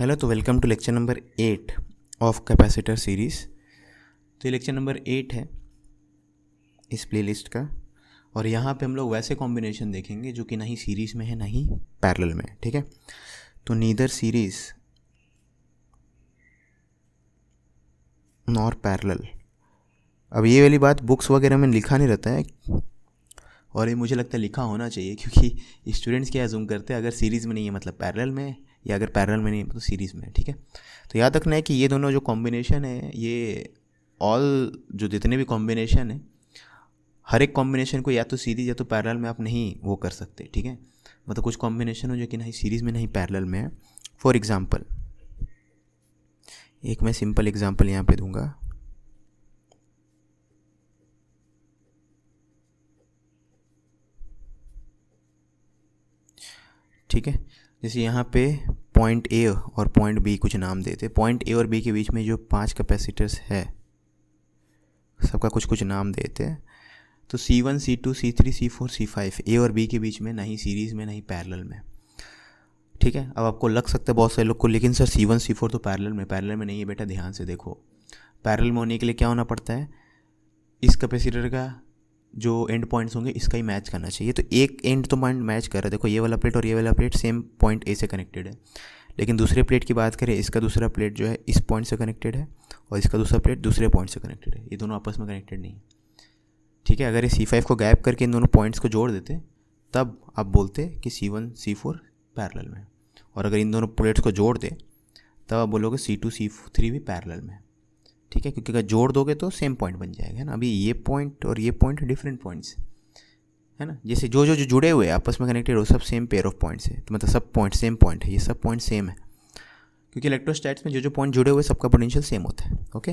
Hello, तो welcome to lecture number 8 of capacitor series. तो ये लेक्चर नंबर 8 है इस प्लेलिस्ट का, और यहाँ पे हम लोग वैसे कॉम्बिनेशन देखेंगे जो कि ना ही सीरीज़ में है ना ही पैरेलल में है। ठीक है, तो नीदर सीरीज़ नॉर पैरेलल। अब ये वाली बात बुक्स वगैरह में लिखा नहीं रहता है, और ये मुझे लगता है लिखा होना चाहिए, क्योंकि स्टूडेंट्स क्या अज्यूम करते हैं अगर सीरीज़ में नहीं है मतलब पैरेलल में है, या अगर पैरेलल में नहीं है तो सीरीज़ में है। ठीक है, तो याद रखना है कि ये दोनों जो कॉम्बिनेशन है, ये ऑल जो जितने भी कॉम्बिनेशन है, हर एक कॉम्बिनेशन को या तो सीरीज़ या तो पैरेलल में आप नहीं वो कर सकते। ठीक है, मतलब कुछ कॉम्बिनेशन हो जो कि नहीं सीरीज़ में नहीं पैरेलल में है। फॉर एग्ज़ाम्पल, एक मैं सिंपल एग्ज़ाम्पल यहाँ पे दूंगा। ठीक है, जैसे यहाँ पे पॉइंट ए और पॉइंट बी कुछ नाम देते। पॉइंट ए और बी के बीच में जो 5 कैपेसिटर्स है, सबका कुछ कुछ नाम देते हैं। तो C1, C2, C3, C4, C5 ए और बी के बीच में नहीं सीरीज़ में नहीं पैरेलल में। ठीक है, अब आपको लग सकता है बहुत सारे लोग को, लेकिन सर C1, C4 तो पैरेलल में नहीं है। बेटा ध्यान से देखो, पैरेलल में होने के लिए क्या होना पड़ता है, इस कैपेसिटर का जो एंड पॉइंट्स होंगे इसका ही मैच करना चाहिए। तो एक एंड तो पॉइंट मैच कर रहा है, देखो ये वाला प्लेट और ये वाला प्लेट सेम पॉइंट ए से कनेक्टेड है। लेकिन दूसरे प्लेट की बात करें, इसका दूसरा प्लेट जो है इस पॉइंट से कनेक्टेड है, और इसका दूसरा प्लेट दूसरे पॉइंट से कनेक्टेड है। ये दोनों आपस में कनेक्टेड नहीं है। ठीक है, अगर ये C5 को गैप करके इन दोनों पॉइंट्स को जोड़ देते तब आप बोलते कि C1, C4 पैरेलल में है, और अगर इन दोनों प्लेट्स को जोड़ दे तब आप बोलोगे C2, C3 भी पैरेलल में है। ठीक है, क्योंकि अगर जोड़ दोगे तो सेम पॉइंट बन जाएगा, है ना। अभी ये पॉइंट और ये पॉइंट डिफरेंट पॉइंट्स है ना, जैसे जो जो जो जुड़े हुए आपस में कनेक्टेड हो, सब सेम पेयर ऑफ पॉइंट्स है। तो मतलब सब पॉइंट सेम पॉइंट है, ये सब पॉइंट सेम है, क्योंकि इलेक्ट्रोस्टैट्स में जो जो पॉइंट जुड़े हुए सबका पोटेंशियल सेम होता है। ओके,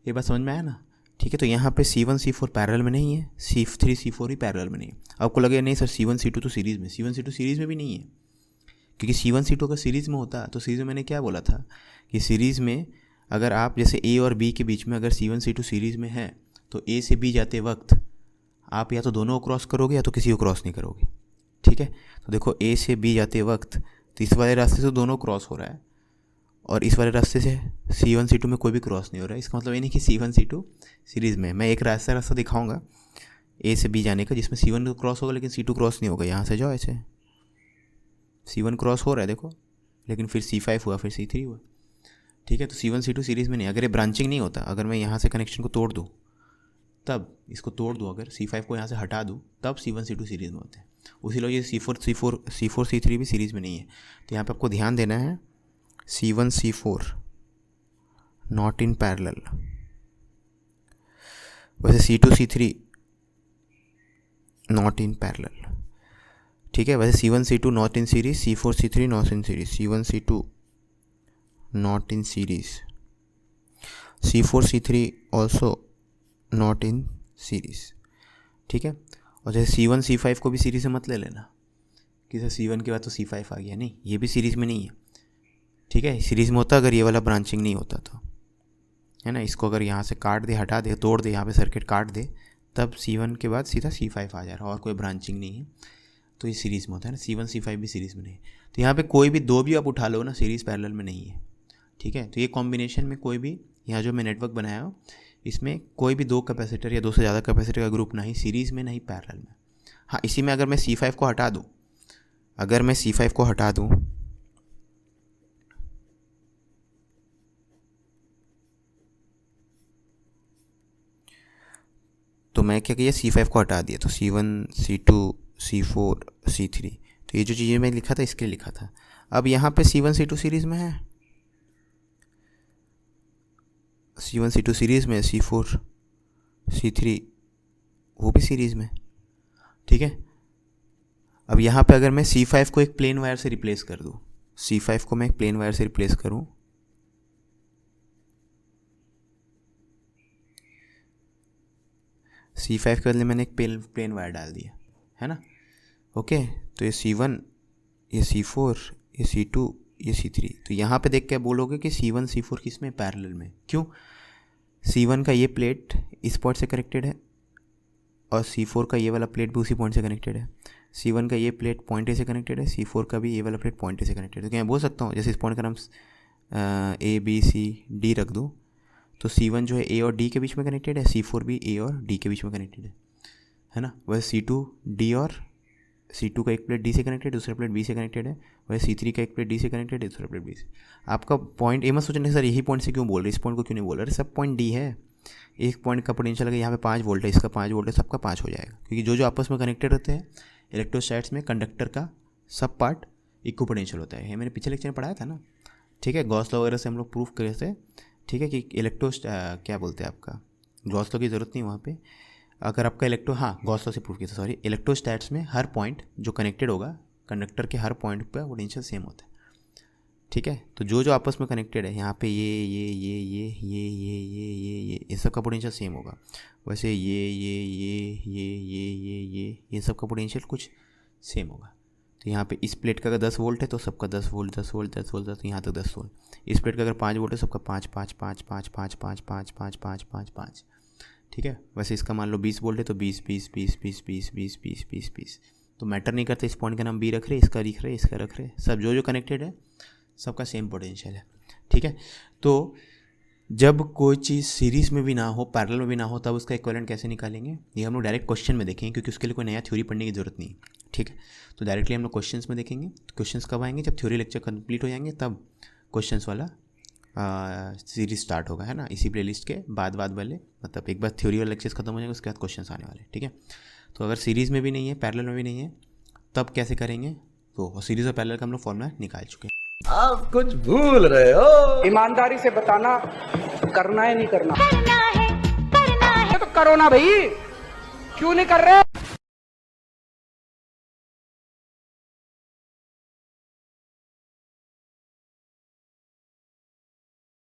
ये बात समझ में आया ना। ठीक है, तो यहाँ पे C1, C4 पैरेलल में नहीं है, C3, C4 ही पैरेलल में नहीं है। आपको लगे नहीं सर C1, C2 तो सीरीज़ में, C1, C2 सीरीज़ में भी नहीं है, क्योंकि C1, C2 अगर सीरीज़ में होता तो सीरीज़ में मैंने क्या बोला था कि सीरीज़ में अगर आप जैसे A और B के बीच में अगर C1, C2 सीरीज़ में है तो A से B जाते वक्त आप या तो दोनों को क्रॉस करोगे या तो किसी को क्रॉस नहीं करोगे। ठीक है, तो देखो A से B जाते वक्त तो इस वाले रास्ते से दोनों क्रॉस हो रहा है, और इस वाले रास्ते से C1, C2 में कोई भी क्रॉस नहीं हो रहा है। इसका मतलब ये नहीं कि C1, C2 सीरीज़ में। मैं एक रास्ता दिखाऊंगा A से B जाने का जिसमें C1 क्रॉस होगा लेकिन C2 क्रॉस नहीं होगा। यहाँ से जाओ, ऐसे C1 क्रॉस हो रहा है देखो, लेकिन फिर C5 हुआ, फिर C3 हुआ। ठीक है, तो C1, C2 सीरीज़ में नहीं। अगर ये ब्रांचिंग नहीं होता, अगर मैं यहाँ से कनेक्शन को तोड़ दूँ, तब इसको तोड़ दूँ, अगर C5 को यहाँ से हटा दूँ, तब C1, C2 सीरीज़ में होते हैं। उसी लोग ये C4, C3 भी सीरीज़ में नहीं है। तो यहाँ पे आपको ध्यान देना है, C1, C4 not in parallel. वैसे C2, C3 not in parallel. ठीक है, वैसे C1, C2 not in series, C4, C3 not in series, C1, C2 not in series, C4, C3 also not in series. ठीक है, और जैसे C1, C5 को भी सीरीज से मत ले लेना कि सर C1 के बाद तो C5 आ गया, नहीं, ये भी सीरीज़ में नहीं है। ठीक है, सीरीज़ में होता अगर ये वाला ब्रांचिंग नहीं होता तो, है ना। इसको अगर यहाँ से काट दे, हटा दे, तोड़ दे, यहाँ पे सर्किट काट दे, तब C1 के बाद सीधा C5 आ जा रहा है और कोई ब्रांचिंग नहीं है, तो ये सीरीज़ में होता है ना। C1, C5 भी सीरीज़ में नहीं है। तो यहाँ पे कोई भी दो भी आप उठा लो ना, सीरीज़ पैरेलल में नहीं है। ठीक है, तो ये कॉम्बिनेशन में कोई भी, यहाँ जो मैं नेटवर्क बनाया हो इसमें कोई भी दो कैपेसिटर या दो से ज़्यादा कैपेसिटर का ग्रुप नहीं सीरीज़ में नहीं पैरेलल में। हाँ, इसी में अगर मैं C5 को हटा दूँ, अगर मैं C5 को हटा दूँ तो मैं क्या किया, C5 को हटा दिया, तो C1, C2, C4, C3, तो ये जो चीज़ें मैं लिखा था इसके लिए लिखा था। अब यहाँ पे C1, C2 सीरीज़ में है, C1, C2 सीरीज़ में, C4, C3 वो भी सीरीज़ में। ठीक है, अब यहाँ पे अगर मैं C5 को एक प्लेन वायर से रिप्लेस कर दूँ, C5 को मैं एक प्लेन वायर से रिप्लेस करूँ, C5 के बदले मैंने एक प्लेन वायर डाल दिया, है ना। ओके, तो ये C1, ये C4, ये C2, ये C3। तो यहाँ पे देख के बोलोगे कि C1, C4 किस में पैरेलल में, क्यों? C1 का ये प्लेट इस पॉइंट से कनेक्टेड है और C4 का ये वाला प्लेट भी उसी पॉइंट से कनेक्टेड है, C1 का ये प्लेट पॉइंट ए से कनेक्टेड है, C4 का भी ये वाला प्लेट पॉइंट ए से कनेक्टेड है। तो क्या मैं बोल सकता हूँ जैसे इस पॉइंट का नाम A B C D रख दूँ तो C1 जो है A और D के बीच में कनेक्टेड है, C4 भी A और D के बीच में कनेक्टेड है ना। वैसे C2 D और C2 का एक प्लेट D से कनेक्टेड, दूसरा प्लेट B से कनेक्टेड है। वैसे C3 का एक प्लेट D से कनेक्टेड है, दूसरा प्लेट B से। आपका पॉइंट ए मत सोचने सर यही पॉइंट से क्यों बोल रहे, इस पॉइंट को क्यों नहीं बोल रहे, सब पॉइंट D है। एक पॉइंट का पोटेंशियल अगर यहाँ पे 5 वोल्ट है, इसका 5 वोल्ट है, सबका 5 हो जाएगा, क्योंकि जो जो आपस में कनेक्टेड रहते हैं इलेक्ट्रोस्टैट्स में कंडक्टर का सब पार्ट इक्वल पोटेंशियल होता है। ये मैंने पिछले लेक्चर में पढ़ाया था ना, ठीक है। गॉस लॉ वगैरह से हम लोग प्रूफ करे थे, ठीक है, कि क्या बोलते हैं आपका गॉस लॉ की ज़रूरत नहीं वहाँ पे। अगर आपका गॉस लॉ से प्रूफ किया था, सॉरी। इलेक्ट्रोस्टैट्स में हर पॉइंट जो कनेक्टेड होगा कंडक्टर के हर पॉइंट पर पोटेंशियल सेम होता है, ठीक है। तो जो जो आपस में कनेक्टेड है यहाँ पे ये सब का पोटेंशियल सेम होगा। वैसे ये सब का पोटेंशियल कुछ सेम होगा। तो यहाँ पे इस प्लेट का अगर 10 वोल्ट है तो सबका 10 वोल्ट 10 वोल्ट 10 वोल्ट 10 यहाँ तक 10 वोल्ट। इस प्लेट का अगर 5 वोल्ट है सबका 5 5 5 5 5 5 5 5 5 5 5, ठीक है। वैसे इसका मान लो 20 वोल्ट है तो 20 20 20 20 20 20 20 20 20। तो मैटर नहीं करता इस पॉइंट का नाम B रख रहे, इसका लिख रहे, इसका रख रहे, सब जो जो कनेक्टेड है सबका सेम पोटेंशियल है, ठीक है। तो जब कोई चीज़ सीरीज़ में भी ना हो, पैरेलल में भी ना हो, तब उसका इक्विवेलेंट कैसे निकालेंगे ये हम लोग डायरेक्ट क्वेश्चन में देखेंगे, क्योंकि उसके लिए कोई नया थ्योरी पढ़ने की ज़रूरत नहीं, ठीक है। तो डायरेक्टली हम लोग क्वेश्चंस में देखेंगे। तो क्वेश्चंस कब आएंगे, जब थ्योरी लेक्चर कंप्लीट हो जाएंगे तब क्वेश्चंस वाला सीरीज स्टार्ट होगा, है ना। इसी प्लेलिस्ट के बाद वाले, मतलब एक बार थ्योरी वाले लेक्चर्स खत्म हो जाएंगे उसके बाद क्वेश्चंस आने वाले, ठीक है। तो अगर सीरीज़ में भी नहीं है, पैरेलल में भी नहीं है, तब कैसे करेंगे, तो सीरीज़ और पैरेलल का हम लोग फॉर्मूला निकाल चुके हैं। आप कुछ भूल रहे हो। ईमानदारी से बताना, करना है नहीं करना, करना है तो करो ना भाई, क्यों नहीं कर रहे।